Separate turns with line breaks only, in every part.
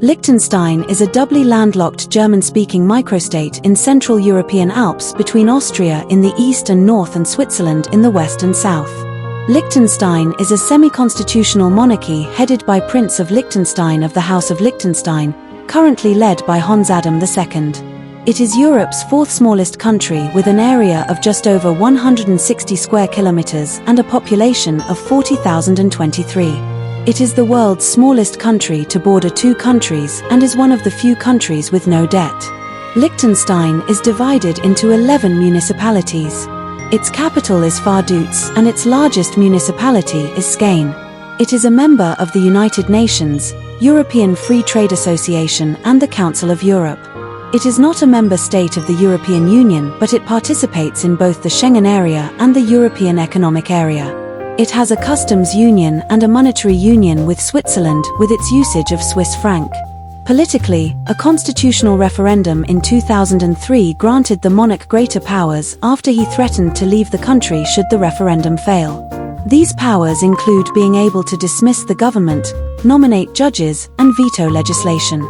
Liechtenstein is a doubly landlocked German-speaking microstate in Central European Alps between Austria in the east and north and Switzerland in the west and south. Liechtenstein is a semi-constitutional monarchy headed by Prince of Liechtenstein of the House of Liechtenstein, currently led by Hans Adam II. It is Europe's fourth smallest country with an area of just over 160 square kilometers and a population of 40,023. It is the world's smallest country to border two countries and is one of the few countries with no debt. Liechtenstein is divided into 11 municipalities. Its capital is Vaduz and its largest municipality is Eschen-Mauren. It is a member of the United Nations, European Free Trade Association and the Council of Europe. It is not a member state of the European Union, but it participates in both the Schengen area and the European Economic Area. It has a customs union and a monetary union with Switzerland with its usage of Swiss franc. Politically, a constitutional referendum in 2003 granted the monarch greater powers after he threatened to leave the country should the referendum fail. These powers include being able to dismiss the government, nominate judges, and veto legislation.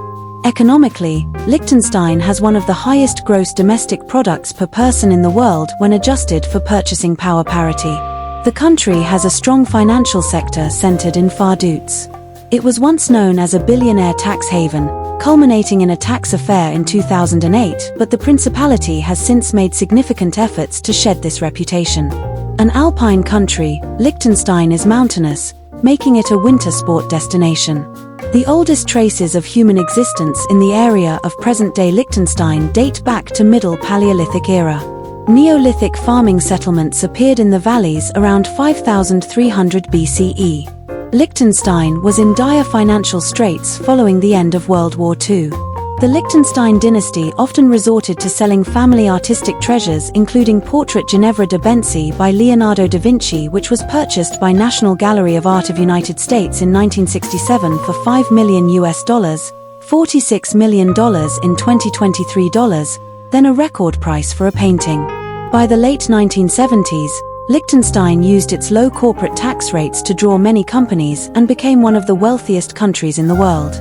Economically, Liechtenstein has one of the highest gross domestic products per person in the world when adjusted for purchasing power parity. The country has a strong financial sector centered in Vaduz. It was once known as a billionaire tax haven, culminating in a tax affair in 2008, but the principality has since made significant efforts to shed this reputation. An alpine country, Liechtenstein is mountainous, making it a winter sport destination. The oldest traces of human existence in the area of present-day Liechtenstein date back to Middle Paleolithic era. Neolithic farming settlements appeared in the valleys around 5300 BCE. Liechtenstein was in dire financial straits following the end of World War II. The Liechtenstein dynasty often resorted to selling family artistic treasures including portrait Ginevra de' Benci by Leonardo da Vinci, which was purchased by National Gallery of Art of United States in 1967 for $5 million, $46 million in 2023 dollars, then a record price for a painting. By the late 1970s, Liechtenstein used its low corporate tax rates to draw many companies and became one of the wealthiest countries in the world.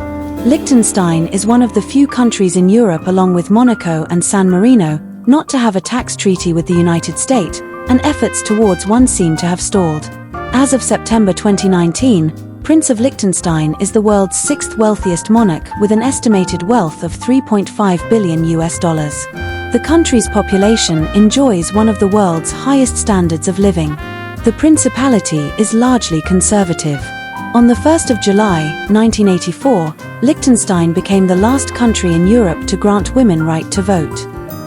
Liechtenstein is one of the few countries in Europe, along with Monaco and San Marino, not to have a tax treaty with the United States, and efforts towards one seem to have stalled. As of September 2019, Prince of Liechtenstein is the world's sixth wealthiest monarch with an estimated wealth of $3.5 billion. The country's population enjoys one of the world's highest standards of living. The principality is largely conservative. On the 1st of July, 1984, Liechtenstein became the last country in Europe to grant women right to vote.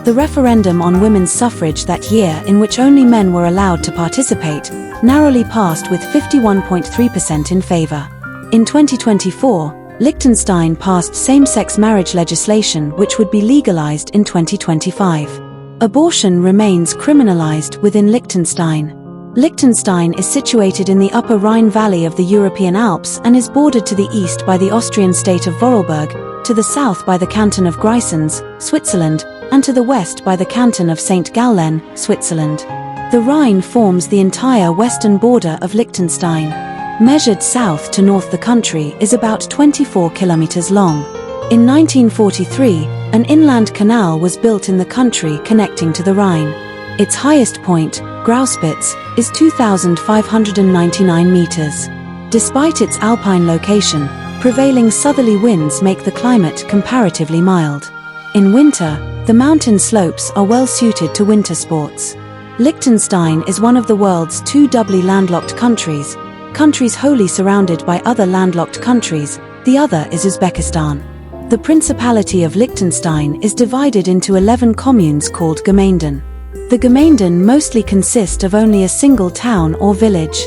The referendum on women's suffrage that year, in which only men were allowed to participate, narrowly passed with 51.3% in favor. In 2024, Liechtenstein passed same-sex marriage legislation which would be legalized in 2025. Abortion remains criminalized within Liechtenstein. Liechtenstein is situated in the upper Rhine Valley of the European Alps and is bordered to the east by the Austrian state of Vorarlberg, to the south by the canton of Grisons, Switzerland, and to the west by the canton of St. Gallen, Switzerland. The Rhine forms the entire western border of Liechtenstein. Measured south to north, the country is about 24 kilometers long. In 1943, an inland canal was built in the country connecting to the Rhine. Its highest point, Grauspitz, is 2,599 meters. Despite its alpine location, prevailing southerly winds make the climate comparatively mild. In winter, the mountain slopes are well suited to winter sports. Liechtenstein is one of the world's two doubly landlocked countries wholly surrounded by other landlocked countries. The other is Uzbekistan. The Principality of Liechtenstein is divided into 11 communes called Gemeinden. The Gemeinden mostly consist of only a single town or village.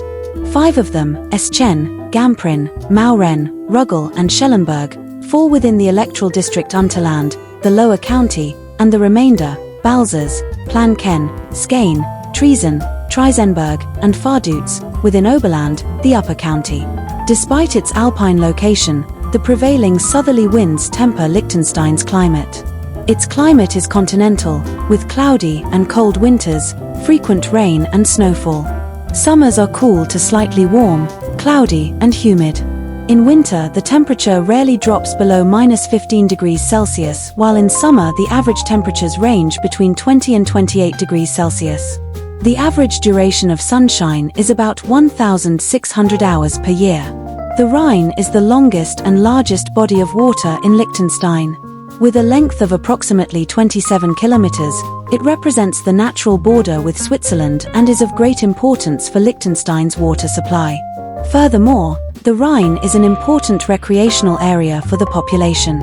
5 of them, Eschen, Gamprin, Mauren, Ruggel and Schellenberg, fall within the electoral district Unterland, the lower county, and the remainder, Balzers, Planken, Skane, Triesen, Trisenberg, and Vaduz, within Oberland, the upper county. Despite its alpine location, the prevailing southerly winds temper Liechtenstein's climate. Its climate is continental, with cloudy and cold winters, frequent rain and snowfall. Summers are cool to slightly warm, cloudy and humid. In winter, the temperature rarely drops below -15 degrees Celsius, while in summer the average temperatures range between 20 and 28 degrees Celsius. The average duration of sunshine is about 1,600 hours per year. The Rhine is the longest and largest body of water in Liechtenstein. With a length of approximately 27 kilometers, it represents the natural border with Switzerland and is of great importance for Liechtenstein's water supply. Furthermore, the Rhine is an important recreational area for the population.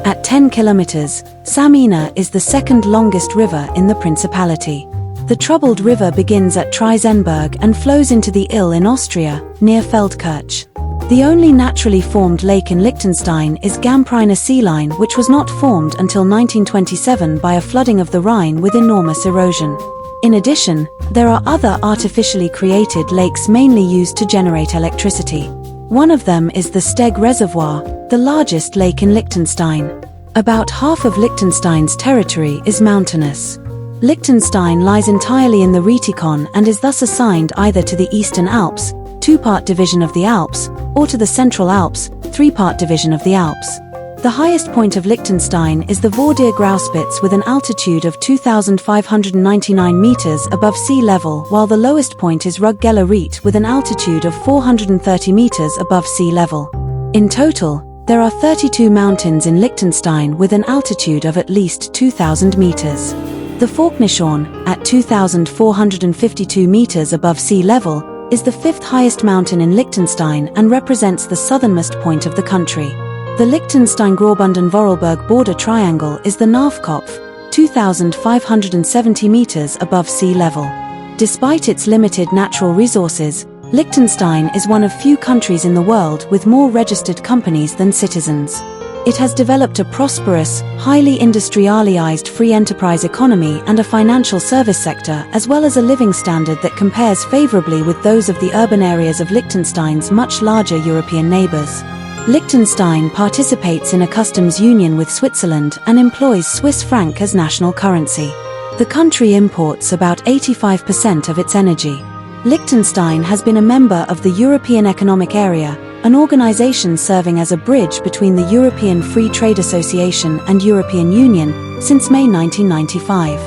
At 10 kilometers, Samina is the second longest river in the principality. The troubled river begins at Traisenberg and flows into the Ill in Austria, near Feldkirch. The only naturally formed lake in Liechtenstein is Gampriner Sea Line, which was not formed until 1927 by a flooding of the Rhine with enormous erosion. In addition, there are other artificially created lakes mainly used to generate electricity. One of them is the Steg Reservoir, the largest lake in Liechtenstein. About half of Liechtenstein's territory is mountainous. Liechtenstein lies entirely in the Rhetikon and is thus assigned either to the Eastern Alps, two-part division of the Alps, or to the Central Alps, three-part division of the Alps. The highest point of Liechtenstein is the Vordir Grauspitz with an altitude of 2,599 meters above sea level, while the lowest point is Ruggeller Riet with an altitude of 430 meters above sea level. In total, there are 32 mountains in Liechtenstein with an altitude of at least 2,000 meters. The Falknershorn, at 2,452 meters above sea level, is the fifth highest mountain in Liechtenstein and represents the southernmost point of the country. The Liechtenstein-Graubünden-Vorarlberg border triangle is the Naafkopf, 2,570 meters above sea level. Despite its limited natural resources, Liechtenstein is one of few countries in the world with more registered companies than citizens. It has developed a prosperous, highly industrialized free enterprise economy and a financial service sector, as well as a living standard that compares favorably with those of the urban areas of Liechtenstein's much larger European neighbors. Liechtenstein participates in a customs union with Switzerland and employs Swiss franc as national currency. The country imports about 85% of its energy. Liechtenstein has been a member of the European Economic Area, an organization serving as a bridge between the European Free Trade Association and European Union since May 1995.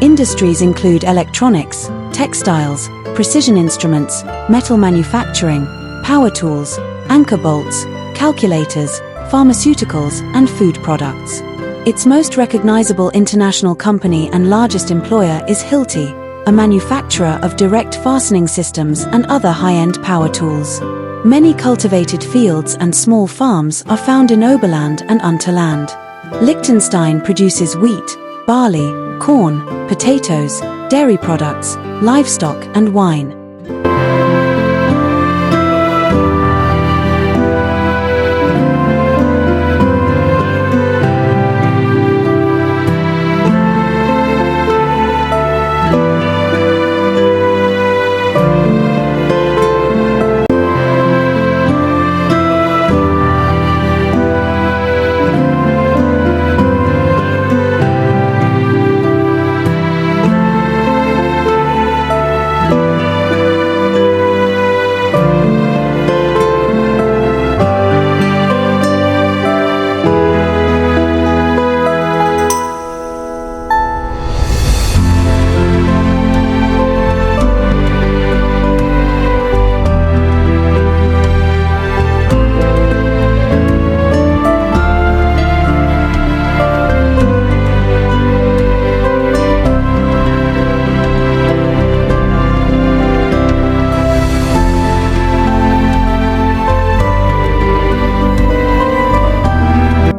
Industries include electronics, textiles, precision instruments, metal manufacturing, power tools, anchor bolts, calculators, pharmaceuticals, and food products. Its most recognizable international company and largest employer is Hilti, a manufacturer of direct fastening systems and other high-end power tools. Many cultivated fields and small farms are found in Oberland and Unterland. Liechtenstein produces wheat, barley, corn, potatoes, dairy products, livestock, and wine.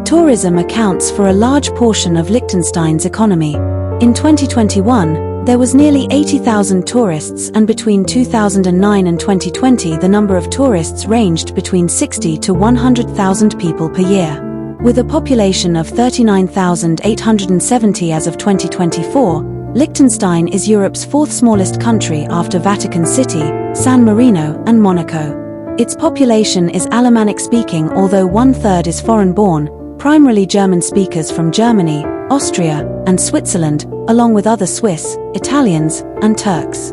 Tourism accounts for a large portion of Liechtenstein's economy. In 2021, there was nearly 80,000 tourists, and between 2009 and 2020 the number of tourists ranged between 60 to 100,000 people per year. With a population of 39,870 as of 2024, Liechtenstein is Europe's fourth smallest country after Vatican City, San Marino, and Monaco. Its population is Alemannic-speaking, although one-third is foreign-born, primarily German speakers from Germany, Austria, and Switzerland, along with other Swiss, Italians, and Turks.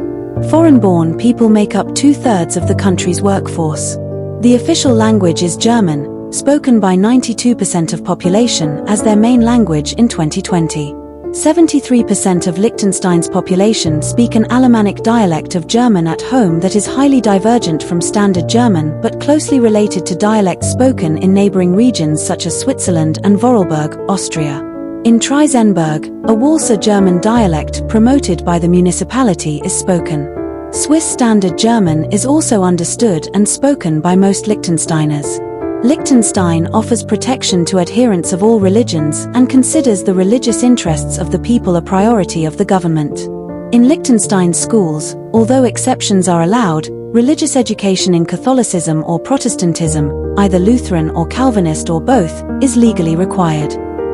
Foreign-born people make up two-thirds of the country's workforce. The official language is German, spoken by 92% of population as their main language in 2020. 73% of Liechtenstein's population speak an Alemannic dialect of German at home that is highly divergent from Standard German but closely related to dialects spoken in neighboring regions such as Switzerland and Vorarlberg, Austria. In Triesenberg, a Walser German dialect promoted by the municipality is spoken. Swiss Standard German is also understood and spoken by most Liechtensteiners. Liechtenstein offers protection to adherents of all religions and considers the religious interests of the people a priority of the government. In Liechtenstein's schools, although exceptions are allowed, religious education in Catholicism or Protestantism, either Lutheran or Calvinist or both, is legally required.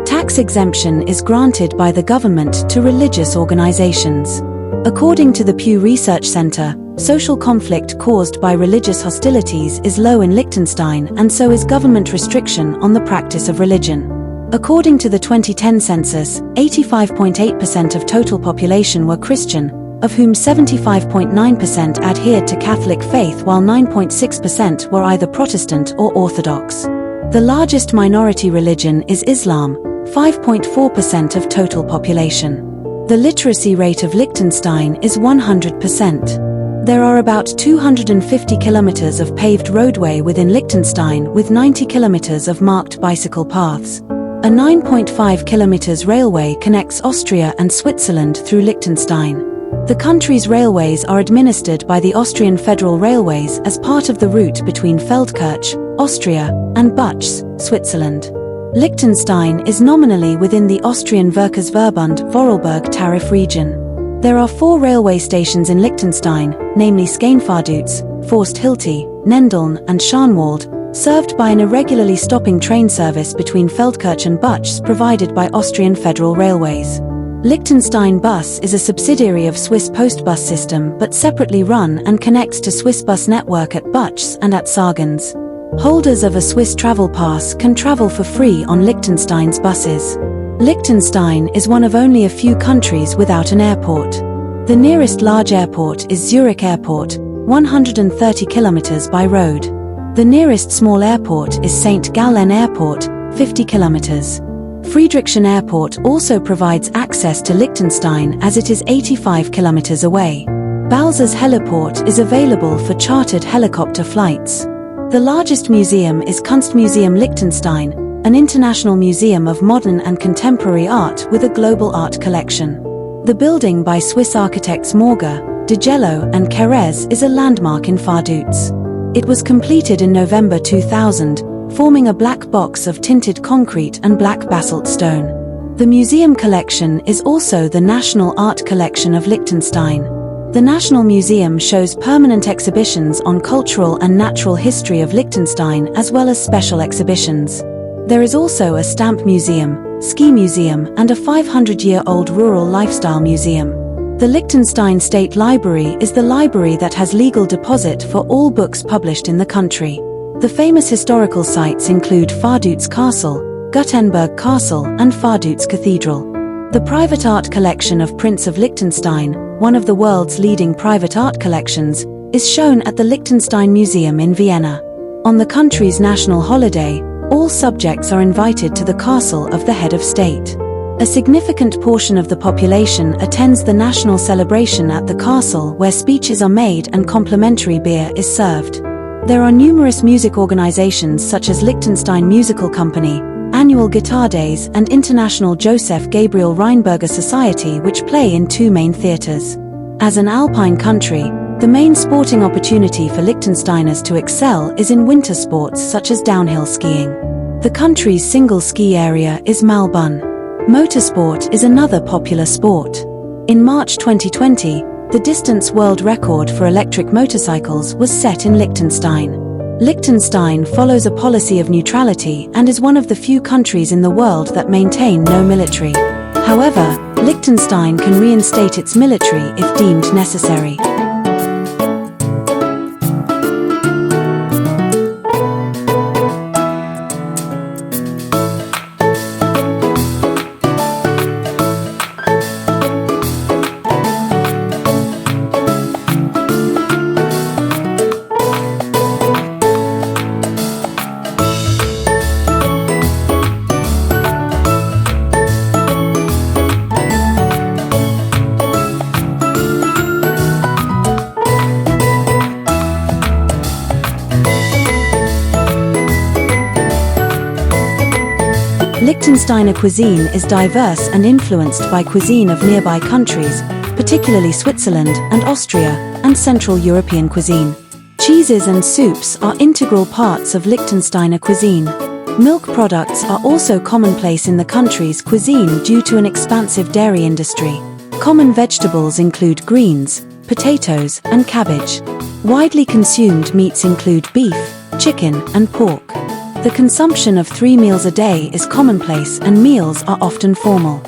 Tax exemption is granted by the government to religious organizations. According to the Pew Research Center, social conflict caused by religious hostilities is low in Liechtenstein, and so is government restriction on the practice of religion. According to the 2010 census, 85.8% of total population were Christian, of whom 75.9% adhered to Catholic faith while 9.6% were either Protestant or Orthodox. The largest minority religion is Islam, 5.4% of total population. The literacy rate of Liechtenstein is 100%. There are about 250 kilometers of paved roadway within Liechtenstein with 90 kilometers of marked bicycle paths. A 9.5 kilometers railway connects Austria and Switzerland through Liechtenstein. The country's railways are administered by the Austrian Federal Railways as part of the route between Feldkirch, Austria, and Vaduz, Switzerland. Liechtenstein is nominally within the Austrian Verkehrsverbund Vorarlberg tariff region. There are 4 railway stations in Liechtenstein, namely Vaduz, Forsthilti, Nendeln and Scharnwald, served by an irregularly stopping train service between Feldkirch and Vaduz provided by Austrian Federal Railways. Liechtenstein Bus is a subsidiary of Swiss Postbus system but separately run and connects to Swiss bus network at Vaduz and at Sargans. Holders of a Swiss travel pass can travel for free on Liechtenstein's buses. Liechtenstein is one of only a few countries without an airport. The nearest large airport is Zurich Airport, 130 kilometers by road. The nearest small airport is St. Gallen Airport, 50 kilometers. Friedrichshain Airport also provides access to Liechtenstein as it is 85 kilometers away. Balzers Heliport is available for chartered helicopter flights. The largest museum is Kunstmuseum Liechtenstein, an international museum of modern and contemporary art with a global art collection. The building by Swiss architects Morga, De Gello and Kerez is a landmark in Vaduz. It was completed in November 2000, forming a black box of tinted concrete and black basalt stone. The museum collection is also the National Art Collection of Liechtenstein. The National Museum shows permanent exhibitions on cultural and natural history of Liechtenstein as well as special exhibitions. There is also a stamp museum, ski museum and a 500-year-old rural lifestyle museum. The Liechtenstein State Library is the library that has legal deposit for all books published in the country. The famous historical sites include Vaduz Castle, Gutenberg Castle and Vaduz Cathedral. The private art collection of Prince of Liechtenstein, one of the world's leading private art collections, is shown at the Liechtenstein Museum in Vienna. On the country's national holiday, all subjects are invited to the castle of the head of state. A significant portion of the population attends the national celebration at the castle where speeches are made and complimentary beer is served. There are numerous music organizations such as Liechtenstein Musical Company, Annual Guitar Days and International Joseph Gabriel Reinberger Society which play in 2 main theaters. As an alpine country, the main sporting opportunity for Liechtensteiners to excel is in winter sports such as downhill skiing. The country's single ski area is Malbun. Motorsport is another popular sport. In March 2020, the distance world record for electric motorcycles was set in Liechtenstein. Liechtenstein follows a policy of neutrality and is one of the few countries in the world that maintain no military. However, Liechtenstein can reinstate its military if deemed necessary. Liechtensteiner cuisine is diverse and influenced by cuisine of nearby countries, particularly Switzerland and Austria, and Central European cuisine. Cheeses and soups are integral parts of Liechtensteiner cuisine. Milk products are also commonplace in the country's cuisine due to an expansive dairy industry. Common vegetables include greens, potatoes, and cabbage. Widely consumed meats include beef, chicken, and pork. The consumption of 3 meals a day is commonplace and meals are often formal.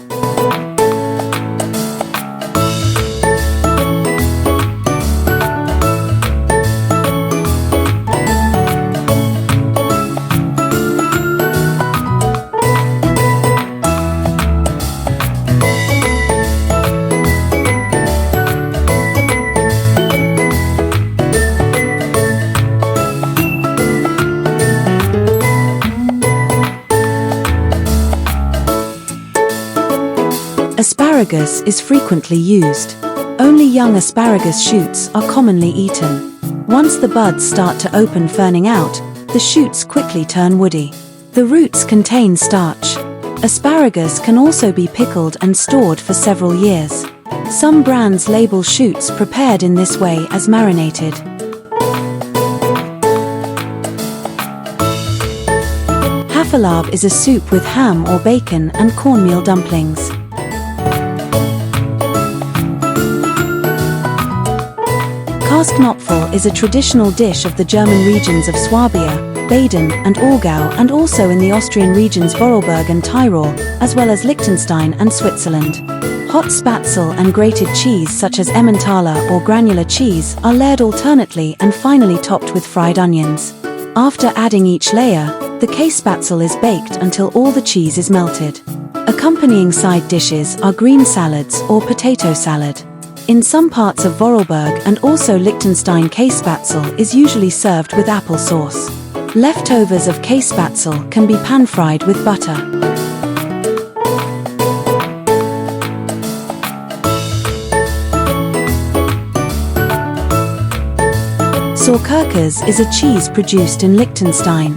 Asparagus is frequently used. Only young asparagus shoots are commonly eaten. Once the buds start to open, ferning out, the shoots quickly turn woody. The roots contain starch. Asparagus can also be pickled and stored for several years. Some brands label shoots prepared in this way as marinated. Haferlab is a soup with ham or bacon and cornmeal dumplings. Käseknöpfel is a traditional dish of the German regions of Swabia, Baden and Aargau, and also in the Austrian regions Vorarlberg and Tyrol, as well as Liechtenstein and Switzerland. Hot spatzel and grated cheese such as Emmentaler or granular cheese are layered alternately and finally topped with fried onions. After adding each layer, the Käsespatzel is baked until all the cheese is melted. Accompanying side dishes are green salads or potato salad. In some parts of Vorarlberg and also Liechtenstein, Käsespatzel is usually served with apple sauce. Leftovers of Käsespatzel can be pan-fried with butter. Sauerkirches is a cheese produced in Liechtenstein.